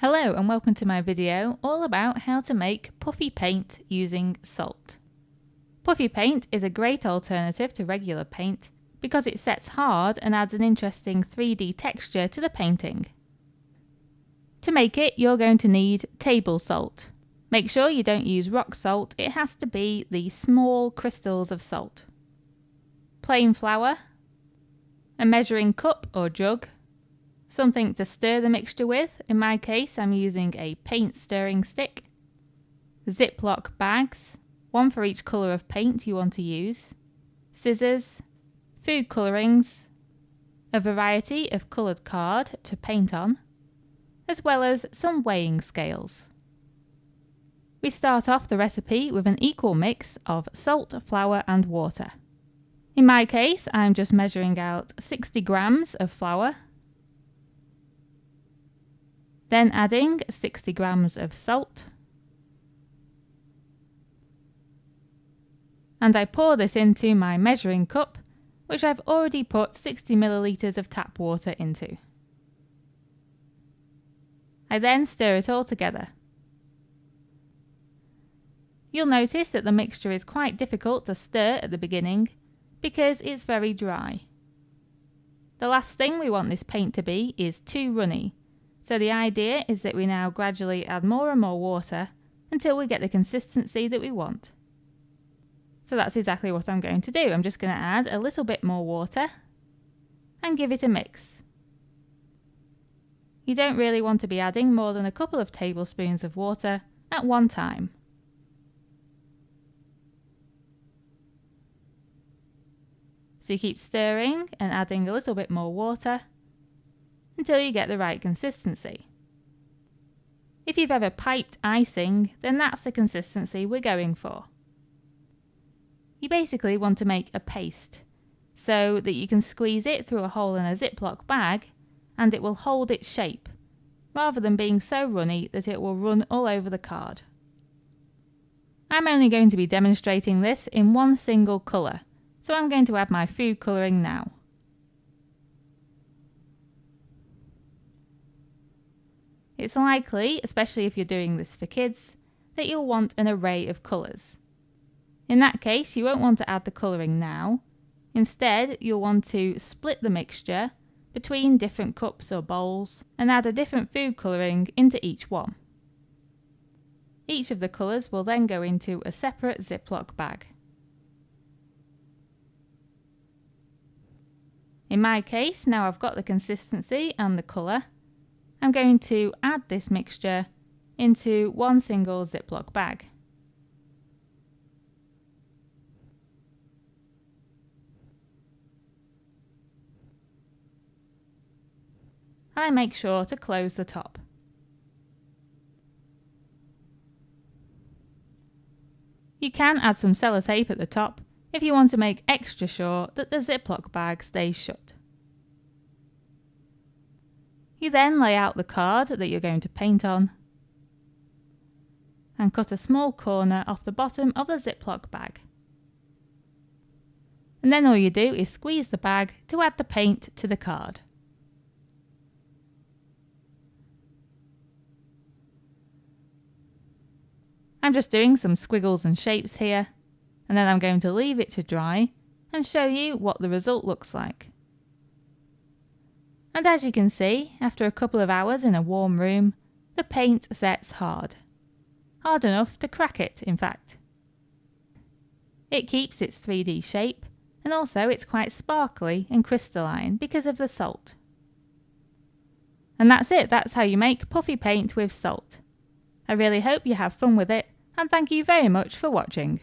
Hello and welcome to my video all about how to make puffy paint using salt. Puffy paint is a great alternative to regular paint because it sets hard and adds an interesting 3D texture to the painting. To make it, you're going to need table salt. Make sure you don't use rock salt, it has to be the small crystals of salt. Plain flour, a measuring cup or jug, something to stir the mixture with. In my case, I'm using a paint stirring stick. Ziploc bags, one for each colour of paint you want to use. Scissors, food colourings, a variety of coloured card to paint on, as well as some weighing scales. We start off the recipe with an equal mix of salt, flour and water. In my case, I'm just measuring out 60 grams of flour, then adding 60 grams of salt, and I pour this into my measuring cup, which I've already put 60 millilitres of tap water into. I then stir it all together. You'll notice that the mixture is quite difficult to stir at the beginning because it's very dry. The last thing we want this paint to be is too runny. So the idea is that we now gradually add more and more water until we get the consistency that we want. So that's exactly what I'm going to do. I'm just going to add a little bit more water and give it a mix. You don't really want to be adding more than a couple of tablespoons of water at one time. So you keep stirring and adding a little bit more water until you get the right consistency. If you've ever piped icing, then that's the consistency we're going for. You basically want to make a paste so that you can squeeze it through a hole in a Ziploc bag and it will hold its shape, rather than being so runny that it will run all over the card. I'm only going to be demonstrating this in one single colour, so I'm going to add my food colouring now. It's likely, especially if you're doing this for kids, that you'll want an array of colours. In that case, you won't want to add the colouring now. Instead, you'll want to split the mixture between different cups or bowls and add a different food colouring into each one. Each of the colours will then go into a separate Ziploc bag. In my case, now I've got the consistency and the colour, I'm going to add this mixture into one single Ziploc bag. I make sure to close the top. You can add some sellotape at the top if you want to make extra sure that the Ziploc bag stays shut. You then lay out the card that you're going to paint on and cut a small corner off the bottom of the Ziploc bag. And then all you do is squeeze the bag to add the paint to the card. I'm just doing some squiggles and shapes here, and then I'm going to leave it to dry and show you what the result looks like. And as you can see, after a couple of hours in a warm room, the paint sets hard. Hard enough to crack it, in fact. It keeps its 3D shape, and also it's quite sparkly and crystalline because of the salt. And that's it, that's how you make puffy paint with salt. I really hope you have fun with it, and thank you very much for watching.